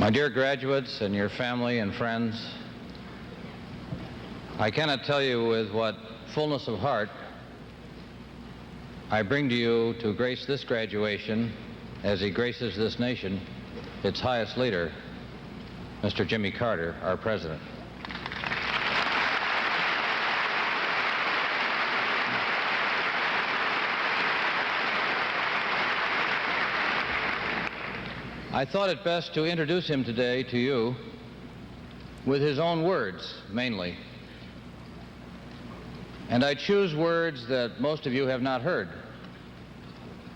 My dear graduates and your family and friends, I cannot tell you with what fullness of heart I bring to you to grace this graduation as he graces this nation, its highest leader, Mr. Jimmy Carter, our president. I thought it best to introduce him today to you with his own words, mainly. And I choose words that most of you have not heard.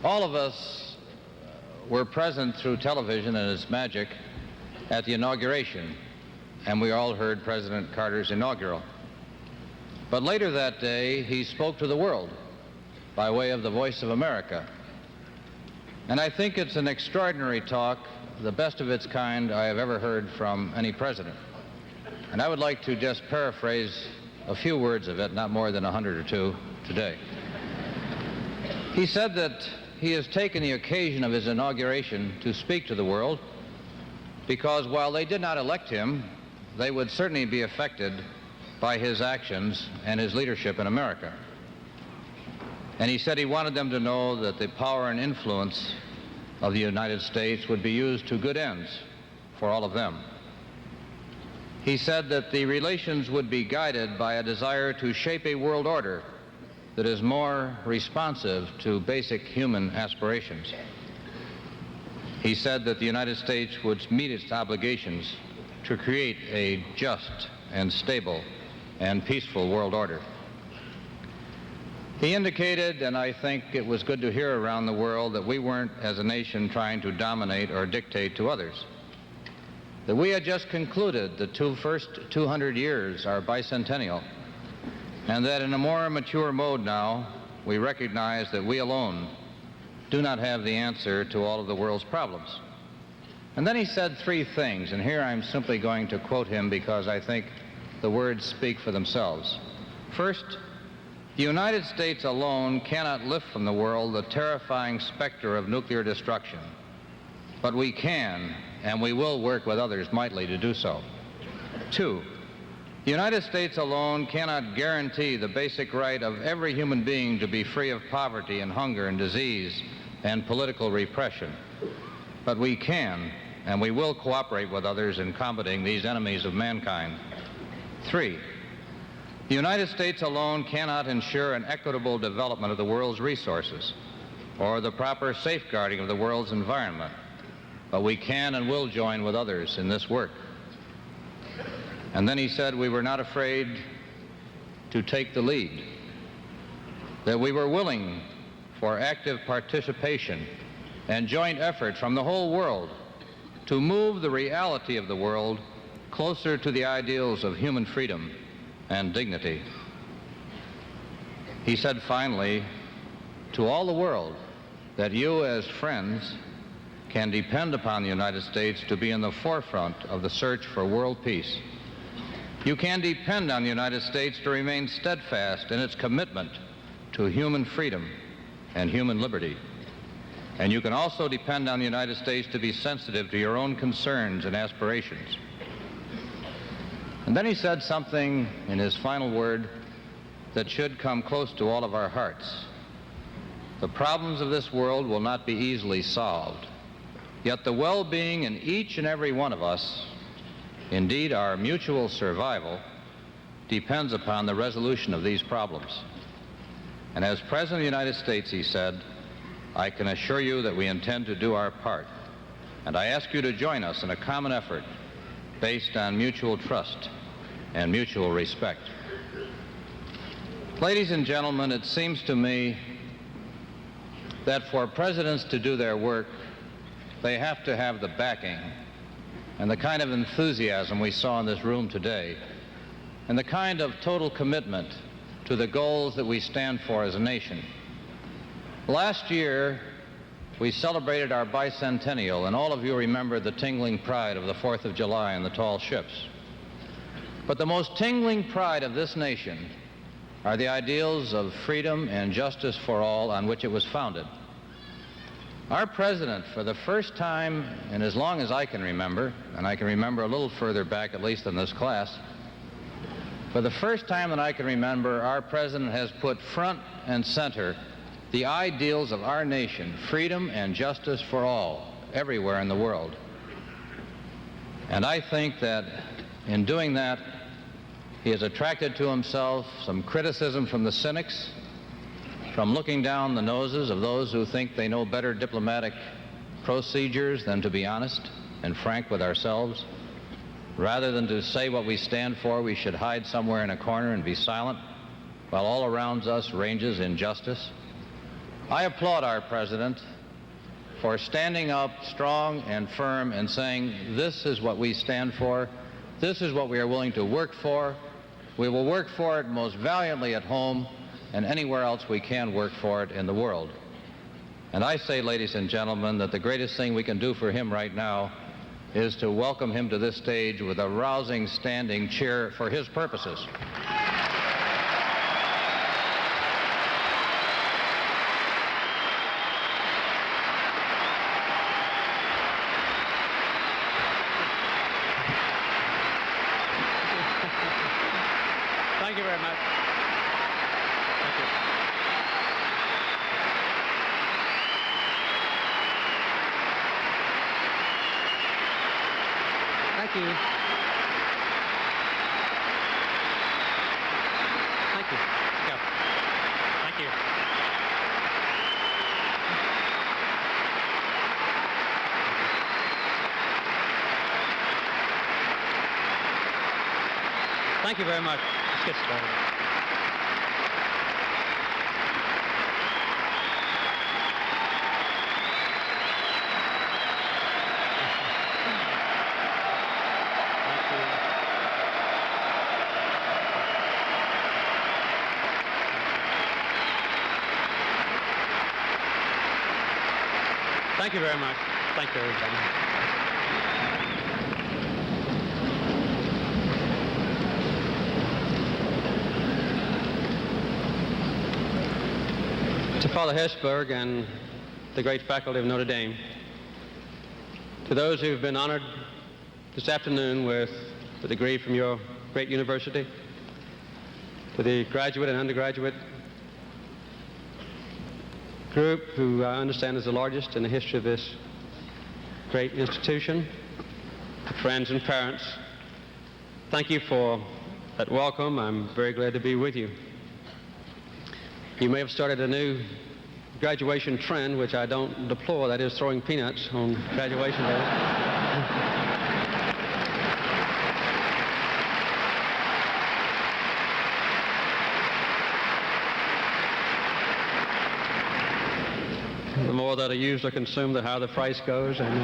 All of us were present through television and its magic at the inauguration, and we all heard President Carter's inaugural. But later that day, he spoke to the world by way of the Voice of America. And I think it's an extraordinary talk, the best of its kind I have ever heard from any president. And I would like to just paraphrase a few words of it, not more than 100 or two today. He said that he has taken the occasion of his inauguration to speak to the world because while they did not elect him, they would certainly be affected by his actions and his leadership in America. And he said he wanted them to know that the power and influence of the United States would be used to good ends for all of them. He said that the relations would be guided by a desire to shape a world order that is more responsive to basic human aspirations. He said that the United States would meet its obligations to create a just and stable and peaceful world order. He indicated, and I think it was good to hear around the world, that we weren't, as a nation, trying to dominate or dictate to others. That we had just concluded the first 200 years, our bicentennial, and that in a more mature mode now, we recognize that we alone do not have the answer to all of the world's problems. And then he said three things, and here I'm simply going to quote him because I think the words speak for themselves. First, the United States alone cannot lift from the world the terrifying specter of nuclear destruction, but we can and we will work with others mightily to do so. Two, the United States alone cannot guarantee the basic right of every human being to be free of poverty and hunger and disease and political repression, but we can and we will cooperate with others in combating these enemies of mankind. Three, the United States alone cannot ensure an equitable development of the world's resources or the proper safeguarding of the world's environment, but we can and will join with others in this work. And then he said we were not afraid to take the lead, that we were willing for active participation and joint effort from the whole world to move the reality of the world closer to the ideals of human freedom and dignity. He said finally to all the world that you as friends can depend upon the United States to be in the forefront of the search for world peace. You can depend on the United States to remain steadfast in its commitment to human freedom and human liberty. And you can also depend on the United States to be sensitive to your own concerns and aspirations. And then he said something in his final word that should come close to all of our hearts. The problems of this world will not be easily solved, yet the well-being in each and every one of us, indeed our mutual survival, depends upon the resolution of these problems. And as President of the United States, he said, I can assure you that we intend to do our part, and I ask you to join us in a common effort based on mutual trust and mutual respect. Ladies and gentlemen, it seems to me that for presidents to do their work, they have to have the backing and the kind of enthusiasm we saw in this room today, and the kind of total commitment to the goals that we stand for as a nation. Last year, we celebrated our bicentennial, and all of you remember the tingling pride of the 4th of July and the tall ships. But the most tingling pride of this nation are the ideals of freedom and justice for all on which it was founded. Our president, for the first time in as long as I can remember, and I can remember a little further back at least in this class, for the first time that I can remember, our president has put front and center the ideals of our nation, freedom and justice for all, everywhere in the world. And I think that in doing that, he has attracted to himself some criticism from the cynics, from looking down the noses of those who think they know better diplomatic procedures than to be honest and frank with ourselves. Rather than to say what we stand for, we should hide somewhere in a corner and be silent while all around us ranges injustice. I applaud our president for standing up strong and firm and saying, this is what we stand for, this is what we are willing to work for. We will work for it most valiantly at home and anywhere else we can work for it in the world. And I say, ladies and gentlemen, that the greatest thing we can do for him right now is to welcome him to this stage with a rousing standing cheer for his purposes. Thank you very much. Thank you. Thank you. Thank you. Go. Thank you. Thank you very much. Let's get started. Thank you very much. Thank you, everybody. To Father Hesburgh and the great faculty of Notre Dame, to those who have been honored this afternoon with the degree from your great university, to the graduate and undergraduate group, who I understand is the largest in the history of this great institution, to friends and parents, thank you for that welcome. I'm very glad to be with you. You may have started a new graduation trend, which I don't deplore, that is throwing peanuts on graduation day. The more that are used or consumed, the higher the price goes. And,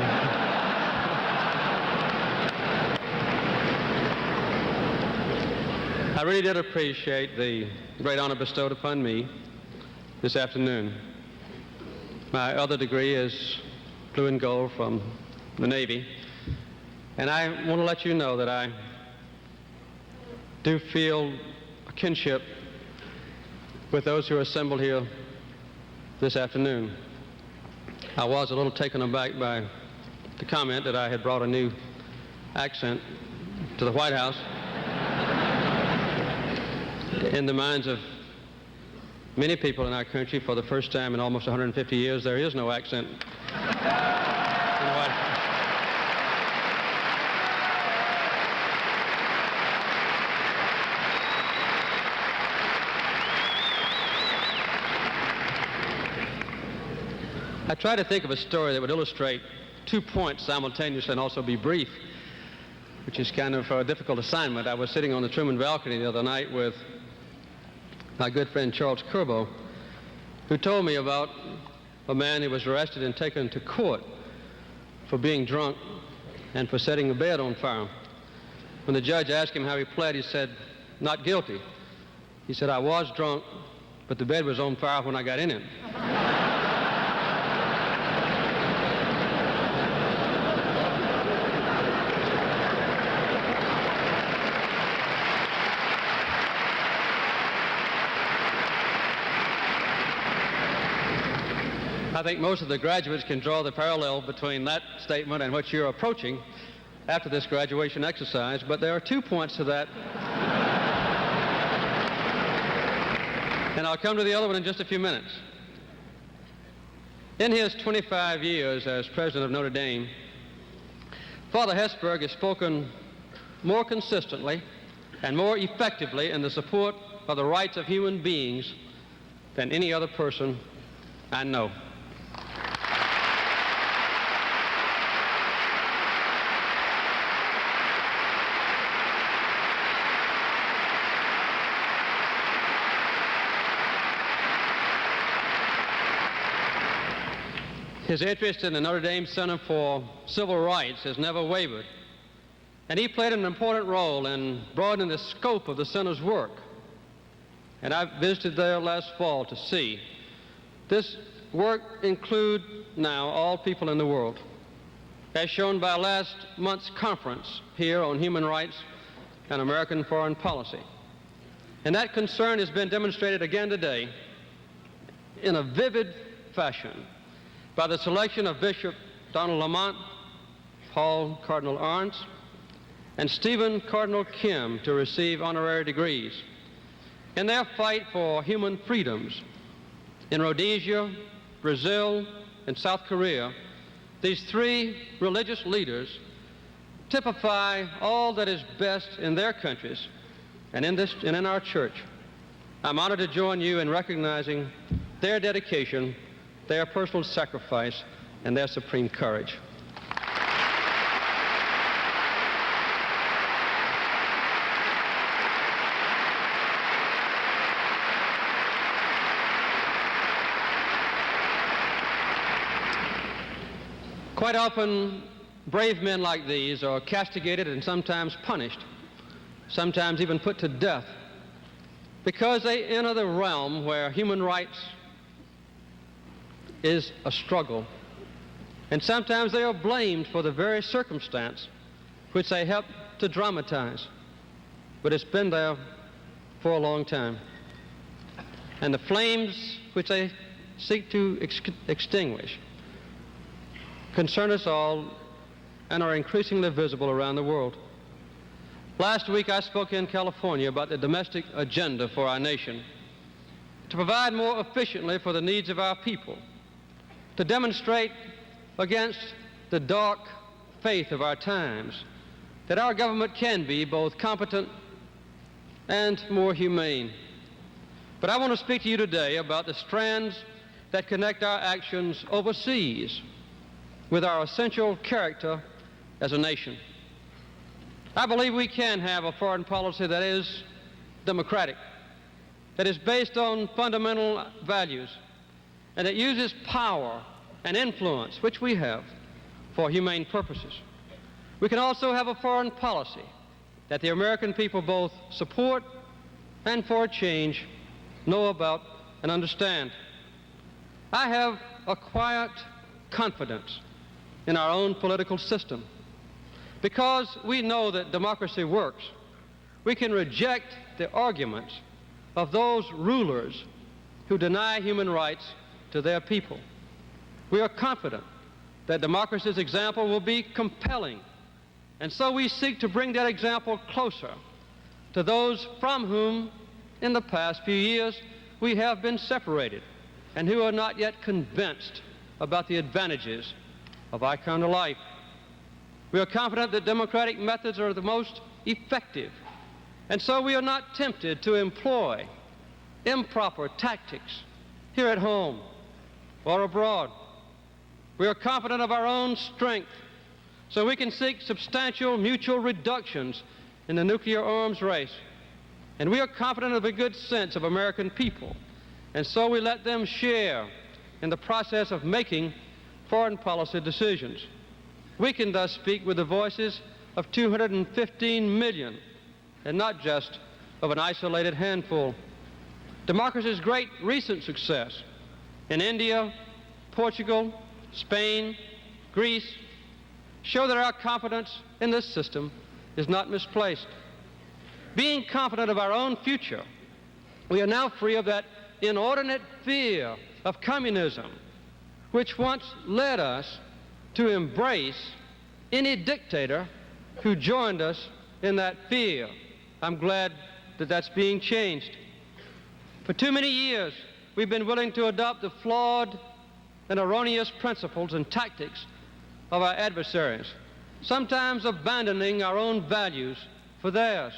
I really did appreciate the great honor bestowed upon me this afternoon. My other degree is blue and gold from the Navy, and I want to let you know that I do feel a kinship with those who are assembled here this afternoon. I was a little taken aback by the comment that I had brought a new accent to the White House. In the minds of many people in our country, for the first time in almost 150 years, there is no accent in the White House. I tried to think of a story that would illustrate 2 points simultaneously and also be brief, which is kind of a difficult assignment. I was sitting on the Truman balcony the other night with my good friend Charles Curbo, who told me about a man who was arrested and taken to court for being drunk and for setting a bed on fire. When the judge asked him how he pled, he said, "Not guilty." He said, "I was drunk, but the bed was on fire when I got in it." I I think most of the graduates can draw the parallel between that statement and what you're approaching after this graduation exercise, but there are 2 points to that. And I'll come to the other one in just a few minutes. In his 25 years as president of Notre Dame, Father Hesburgh has spoken more consistently and more effectively in the support of the rights of human beings than any other person I know. His interest in the Notre Dame Center for Civil Rights has never wavered, and he played an important role in broadening the scope of the center's work. And I visited there last fall to see this work include now all people in the world, as shown by last month's conference here on human rights and American foreign policy. And that concern has been demonstrated again today in a vivid fashion by the selection of Bishop Donald Lamont, Paul Cardinal Arndt, and Stephen Cardinal Kim to receive honorary degrees. In their fight for human freedoms in Rhodesia, Brazil, and South Korea, these 3 religious leaders typify all that is best in their countries and in our church. I'm honored to join you in recognizing their dedication, their personal sacrifice, and their supreme courage. Quite often, brave men like these are castigated and sometimes punished, sometimes even put to death, because they enter the realm where human rights is a struggle. And sometimes they are blamed for the very circumstance which they help to dramatize. But it's been there for a long time. And the flames which they seek to extinguish concern us all and are increasingly visible around the world. Last week I spoke in California about the domestic agenda for our nation, to provide more efficiently for the needs of our people, to demonstrate against the dark faith of our times that our government can be both competent and more humane. But I want to speak to you today about the strands that connect our actions overseas with our essential character as a nation. I believe we can have a foreign policy that is democratic, that is based on fundamental values, and that uses power and influence, which we have, for humane purposes. We can also have a foreign policy that the American people both support and, for a change, know about and understand. I have a quiet confidence in our own political system. Because we know that democracy works, we can reject the arguments of those rulers who deny human rights to their people. We are confident that democracy's example will be compelling, and so we seek to bring that example closer to those from whom, in the past few years, we have been separated and who are not yet convinced about the advantages of our kind of life. We are confident that democratic methods are the most effective, and so we are not tempted to employ improper tactics here at home or abroad. We are confident of our own strength, so we can seek substantial mutual reductions in the nuclear arms race. And we are confident of the good sense of American people, and so we let them share in the process of making foreign policy decisions. We can thus speak with the voices of 215 million and not just of an isolated handful. Democracy's great recent success in India, Portugal, Spain, Greece show that our confidence in this system is not misplaced. Being confident of our own future, we are now free of that inordinate fear of communism which once led us to embrace any dictator who joined us in that fear. I'm glad that that's being changed. For too many years, we've been willing to adopt the flawed and erroneous principles and tactics of our adversaries, sometimes abandoning our own values for theirs.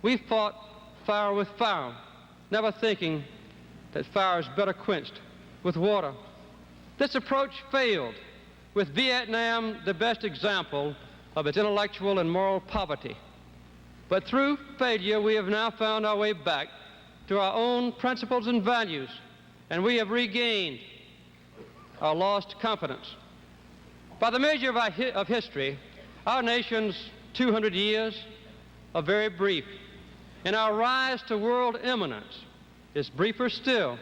We fought fire with fire, never thinking that fire is better quenched with water. This approach failed, with Vietnam the best example of its intellectual and moral poverty. But through failure, we have now found our way back to our own principles and values, and we have regained our lost confidence. By the measure of history, our nation's 200 years are very brief, and our rise to world eminence is briefer still.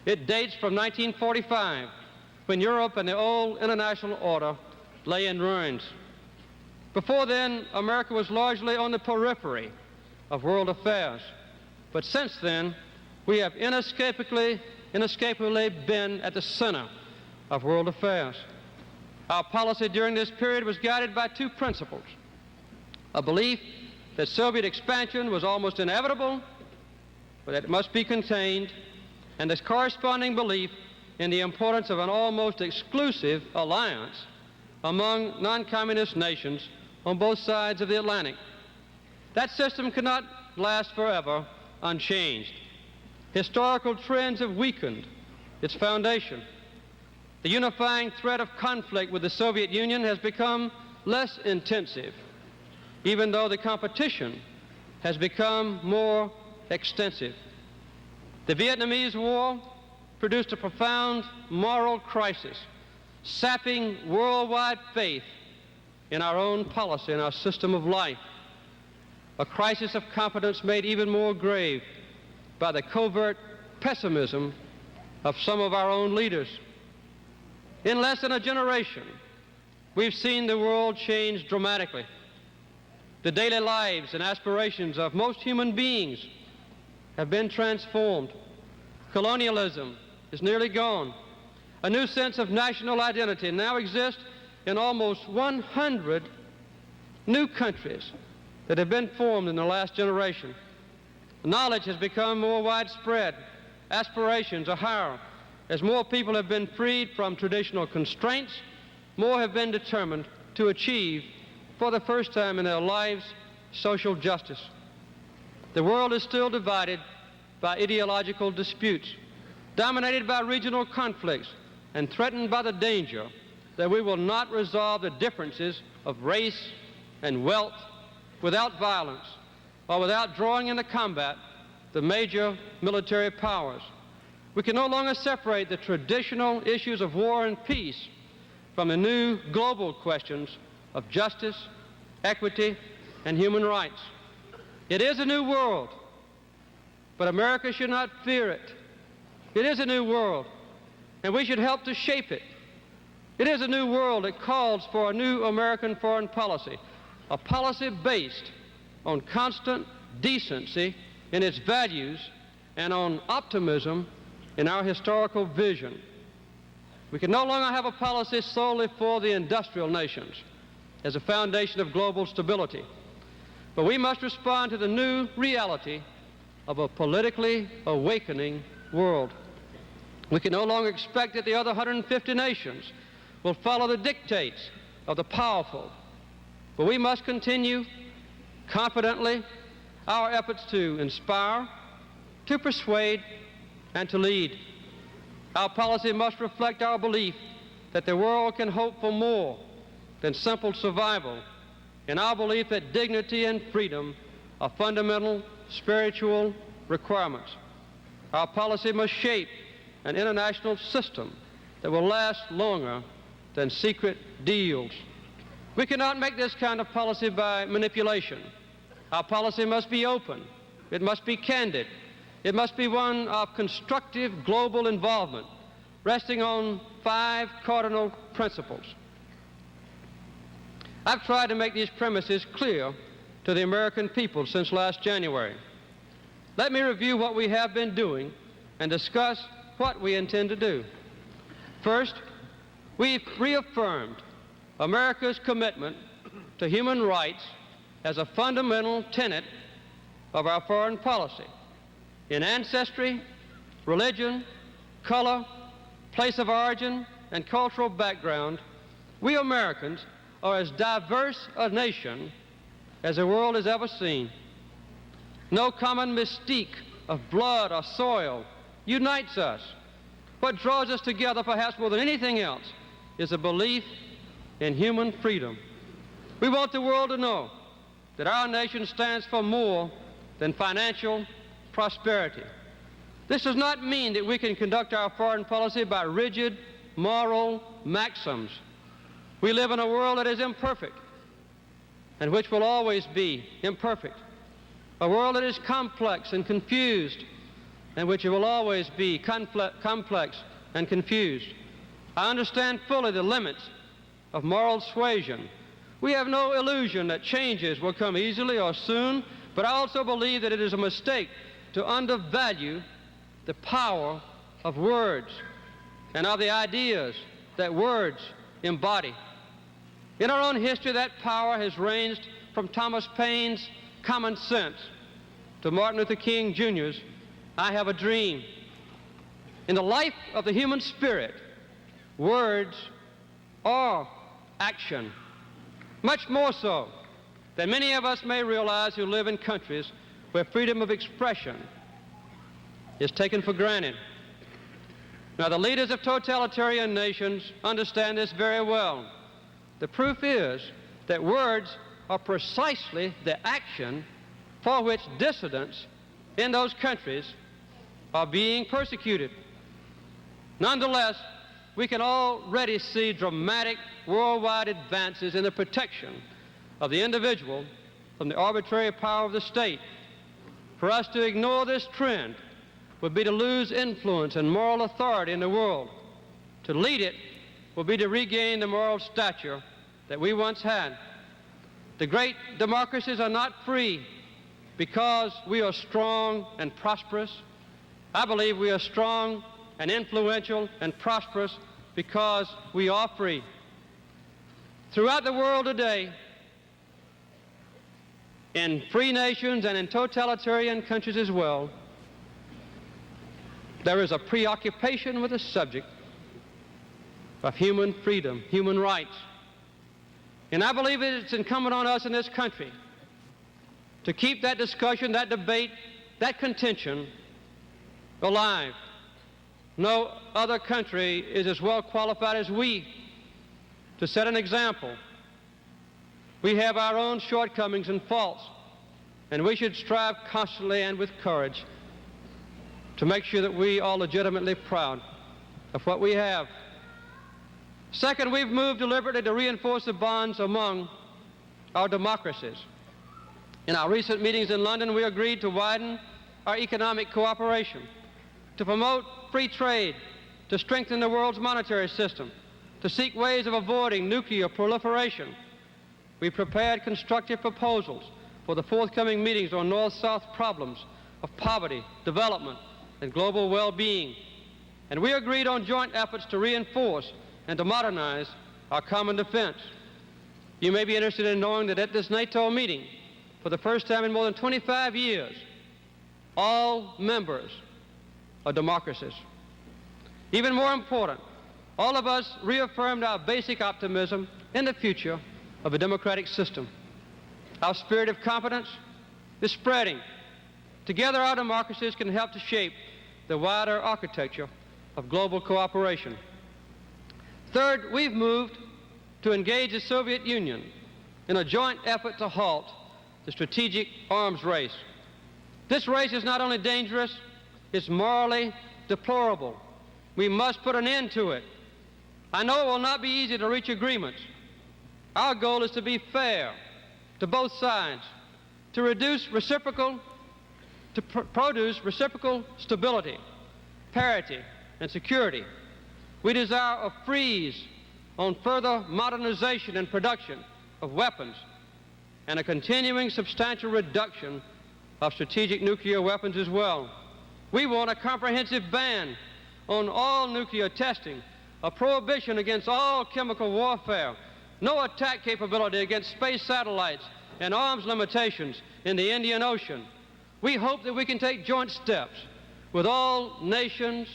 It dates from 1945, when Europe and the old international order lay in ruins. Before then, America was largely on the periphery of world affairs. But since then, we have inescapably been at the center of world affairs. Our policy during this period was guided by two principles: a belief that Soviet expansion was almost inevitable, but that it must be contained, and this corresponding belief in the importance of an almost exclusive alliance among non-communist nations on both sides of the Atlantic. That system cannot last forever unchanged. Historical trends have weakened its foundation. The unifying threat of conflict with the Soviet Union has become less intensive, even though the competition has become more extensive. The Vietnamese War produced a profound moral crisis, sapping worldwide faith in our own policy and our system of life. A crisis of confidence made even more grave by the covert pessimism of some of our own leaders. In less than a generation, we've seen the world change dramatically. The daily lives and aspirations of most human beings have been transformed. Colonialism is nearly gone. A new sense of national identity now exists in almost 100 new countries that have been formed in the last generation. Knowledge has become more widespread. Aspirations are higher. As more people have been freed from traditional constraints, more have been determined to achieve, for the first time in their lives, social justice. The world is still divided by ideological disputes, dominated by regional conflicts, and threatened by the danger that we will not resolve the differences of race and wealth without violence or without drawing into combat the major military powers. We can no longer separate the traditional issues of war and peace from the new global questions of justice, equity, and human rights. It is a new world, but America should not fear it. It is a new world, and we should help to shape it. It is a new world that calls for a new American foreign policy, a policy based on constant decency in its values and on optimism in our historical vision. We can no longer have a policy solely for the industrial nations as a foundation of global stability, but we must respond to the new reality of a politically awakening world. We can no longer expect that the other 150 nations will follow the dictates of the powerful, but we must continue confidently our efforts to inspire, to persuade, and to lead. Our policy must reflect our belief that the world can hope for more than simple survival, and our belief that dignity and freedom are fundamental spiritual requirements. Our policy must shape an international system that will last longer than secret deals. We cannot make this kind of policy by manipulation. Our policy must be open. It must be candid. It must be one of constructive global involvement, resting on 5 cardinal principles. I've tried to make these premises clear to the American people since last January. Let me review what we have been doing and discuss what we intend to do. First, we've reaffirmed America's commitment to human rights as a fundamental tenet of our foreign policy in ancestry, religion, color, place of origin, and cultural background. We Americans are as diverse a nation as the world has ever seen. No common mystique of blood or soil unites us. What draws us together, perhaps more than anything else, is a belief in human freedom. We want the world to know that our nation stands for more than financial prosperity. This does not mean that we can conduct our foreign policy by rigid moral maxims. We live in a world that is imperfect and which will always be imperfect. A world that is complex and confused and which will always be complex and confused. I understand fully the limits of moral suasion. We have no illusion that changes will come easily or soon, but I also believe that it is a mistake to undervalue the power of words and of the ideas that words embody. In our own history, that power has ranged from Thomas Paine's Common Sense to Martin Luther King Jr.'s I Have a Dream. In the life of the human spirit, words are action, much more so than many of us may realize who live in countries where freedom of expression is taken for granted. Now, the leaders of totalitarian nations understand this very well. The proof is that words are precisely the action for which dissidents in those countries are being persecuted. Nonetheless, we can already see dramatic worldwide advances in the protection of the individual from the arbitrary power of the state. For us to ignore this trend would be to lose influence and moral authority in the world. To lead it will be to regain the moral stature that we once had. The great democracies are not free because we are strong and prosperous. I believe we are strong and influential and prosperous because we are free. Throughout the world today, in free nations and in totalitarian countries as well, there is a preoccupation with the subject of human freedom, human rights. And I believe it's incumbent on us in this country to keep that discussion, that debate, that contention alive. No other country is as well qualified as we to set an example. We have our own shortcomings and faults, and we should strive constantly and with courage to make sure that we are legitimately proud of what we have. Second, we've moved deliberately to reinforce the bonds among our democracies. In our recent meetings in London, we agreed to widen our economic cooperation, to promote free trade, to strengthen the world's monetary system, to seek ways of avoiding nuclear proliferation. We prepared constructive proposals for the forthcoming meetings on North-South problems of poverty, development, and global well-being. And we agreed on joint efforts to reinforce and to modernize our common defense. You may be interested in knowing that at this NATO meeting, for the first time in more than 25 years, all members are democracies. Even more important, all of us reaffirmed our basic optimism in the future of a democratic system. Our spirit of confidence is spreading. Together, our democracies can help to shape the wider architecture of global cooperation. Third, we've moved to engage the Soviet Union in a joint effort to halt the strategic arms race. This race is not only dangerous, it's morally deplorable. We must put an end to it. I know it will not be easy to reach agreements. Our goal is to be fair to both sides, to produce reciprocal stability, parity, and security. We desire a freeze on further modernization and production of weapons and a continuing substantial reduction of strategic nuclear weapons as well. We want a comprehensive ban on all nuclear testing a prohibition against all chemical warfare, no attack capability against space satellites, and arms limitations in the Indian Ocean. We hope that we can take joint steps with all nations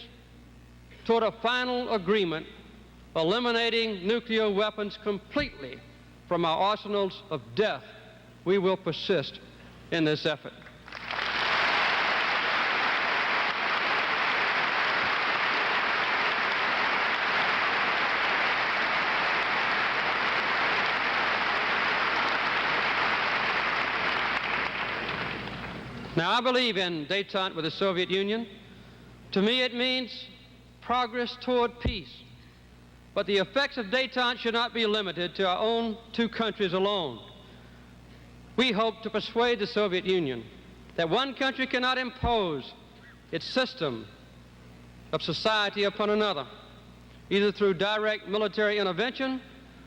toward a final agreement eliminating nuclear weapons completely from our arsenals of death. We will persist in this effort. Now, I believe in détente with the Soviet Union. To me, it means progress toward peace. But the effects of détente should not be limited to our own two countries alone. We hope to persuade the Soviet Union that one country cannot impose its system of society upon another, either through direct military intervention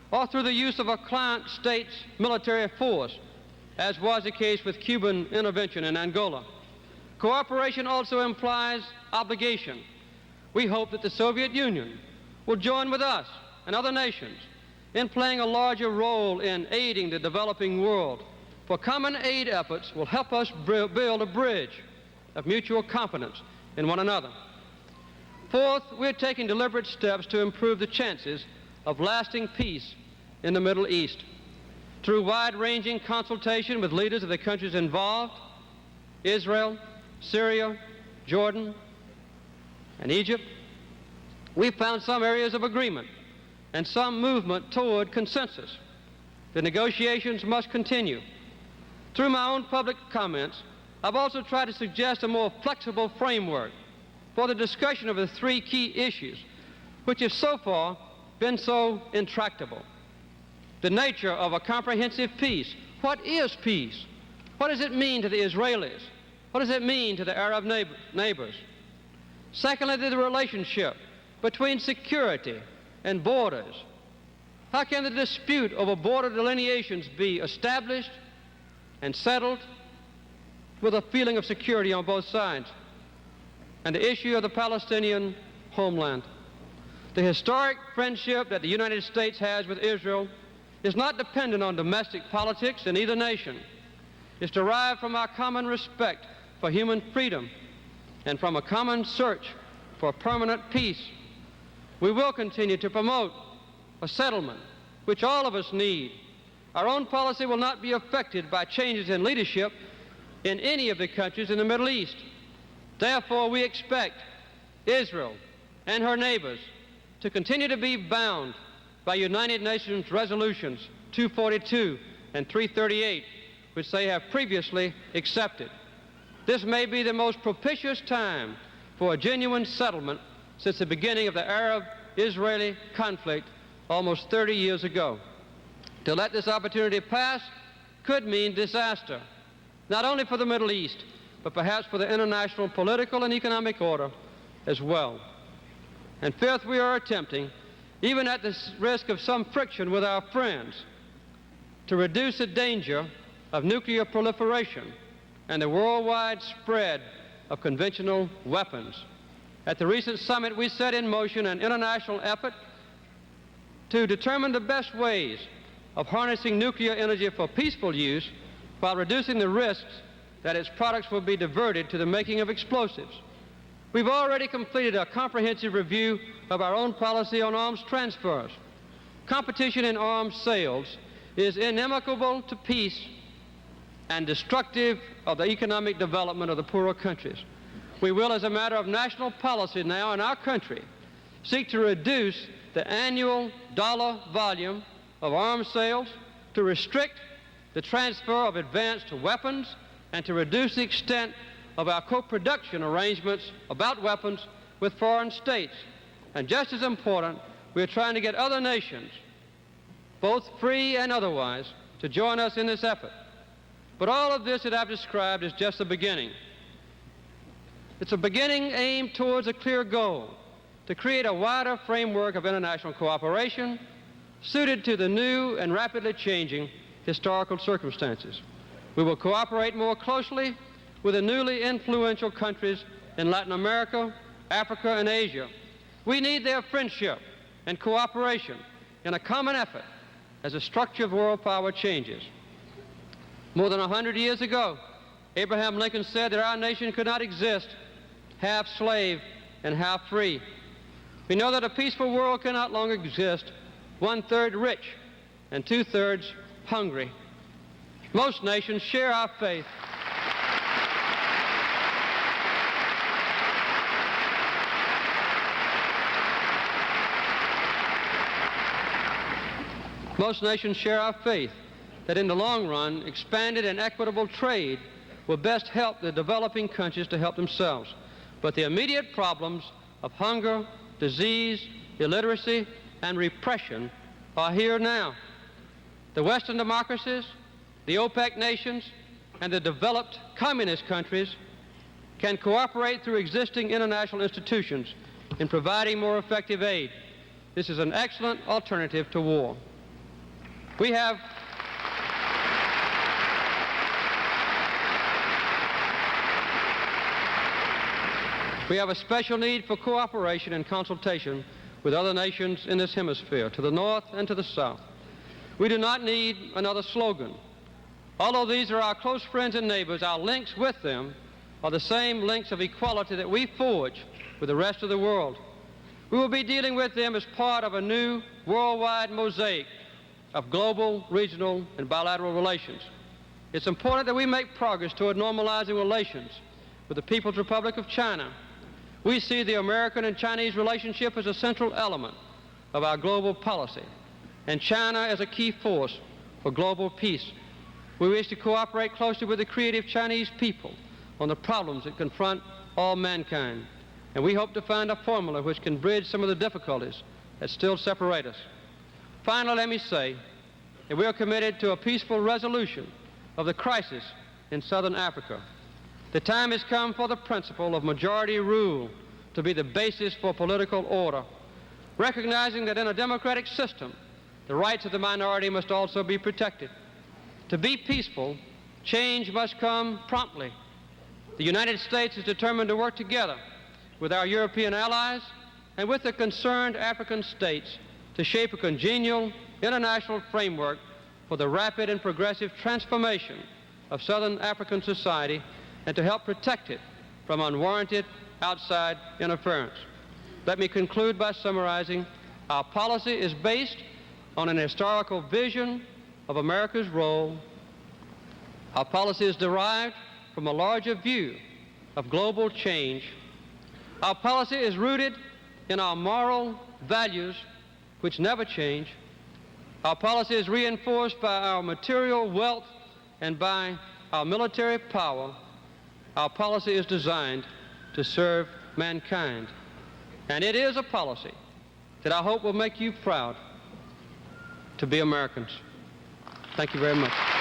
or through the use of a client state's military force, as was the case with Cuban intervention in Angola. Cooperation also implies obligation. We hope that the Soviet Union will join with us and other nations in playing a larger role in aiding the developing world, for common aid efforts will help us build a bridge of mutual confidence in one another. Fourth, we're taking deliberate steps to improve the chances of lasting peace in the Middle East. Through wide-ranging consultation with leaders of the countries involved, Israel, Syria, Jordan, and Egypt, we found some areas of agreement and some movement toward consensus. The negotiations must continue. Through my own public comments, I've also tried to suggest a more flexible framework for the discussion of the three key issues, which have so far been so intractable. The nature of a comprehensive peace. What is peace? What does it mean to the Israelis? What does it mean to the Arab neighbors? Secondly, the relationship between security and borders. How can the dispute over border delineations be established and settled with a feeling of security on both sides? And the issue of the Palestinian homeland. The historic friendship that the United States has with Israel is not dependent on domestic politics in either nation. It's derived from our common respect for human freedom and from a common search for permanent peace. We will continue to promote a settlement, which all of us need. Our own policy will not be affected by changes in leadership in any of the countries in the Middle East. Therefore, we expect Israel and her neighbors to continue to be bound by United Nations resolutions 242 and 338, which they have previously accepted. This may be the most propitious time for a genuine settlement since the beginning of the Arab-Israeli conflict almost 30 years ago. To let this opportunity pass could mean disaster, not only for the Middle East, but perhaps for the international political and economic order as well. And fifth, we are attempting, even at the risk of some friction with our friends, to reduce the danger of nuclear proliferation and the worldwide spread of conventional weapons. At the recent summit, we set in motion an international effort to determine the best ways of harnessing nuclear energy for peaceful use while reducing the risks that its products will be diverted to the making of explosives. We've already completed a comprehensive review of our own policy on arms transfers. Competition in arms sales is inimical to peace and destructive of the economic development of the poorer countries. We will, as a matter of national policy now in our country, seek to reduce the annual dollar volume of arms sales, to restrict the transfer of advanced weapons, and to reduce the extent of our co-production arrangements about weapons with foreign states. And just as important, we're trying to get other nations, both free and otherwise, to join us in this effort. But all of this that I've described is just the beginning. It's a beginning aimed towards a clear goal, to create a wider framework of international cooperation suited to the new and rapidly changing historical circumstances. We will cooperate more closely with the newly influential countries in Latin America, Africa, and Asia. We need their friendship and cooperation in a common effort as the structure of world power changes. More than 100 years ago, Abraham Lincoln said that our nation could not exist half slave and half free. We know that a peaceful world cannot longer exist one-third rich and two-thirds hungry. Most nations share our faith. Most nations share our faith that in the long run, expanded and equitable trade will best help the developing countries to help themselves. But the immediate problems of hunger, disease, illiteracy, and repression are here now. The Western democracies, the OPEC nations, and the developed communist countries can cooperate through existing international institutions in providing more effective aid. This is an excellent alternative to war. We have a special need for cooperation and consultation with other nations in this hemisphere, to the north and to the south. We do not need another slogan. Although these are our close friends and neighbors, our links with them are the same links of equality that we forge with the rest of the world. We will be dealing with them as part of a new worldwide mosaic of global, regional, and bilateral relations. It's important that we make progress toward normalizing relations with the People's Republic of China. We see the American and Chinese relationship as a central element of our global policy, and China as a key force for global peace. We wish to cooperate closely with the creative Chinese people on the problems that confront all mankind, and we hope to find a formula which can bridge some of the difficulties that still separate us. Finally, let me say that we are committed to a peaceful resolution of the crisis in southern Africa. The time has come for the principle of majority rule to be the basis for political order, recognizing that in a democratic system, the rights of the minority must also be protected. To be peaceful, change must come promptly. The United States is determined to work together with our European allies and with the concerned African states to shape a congenial international framework for the rapid and progressive transformation of southern African society and to help protect it from unwarranted outside interference. Let me conclude by summarizing. Our policy is based on an historical vision of America's role. Our policy is derived from a larger view of global change. Our policy is rooted in our moral values, which never change. Our policy is reinforced by our material wealth and by our military power. Our policy is designed to serve mankind. And it is a policy that I hope will make you proud to be Americans. Thank you very much.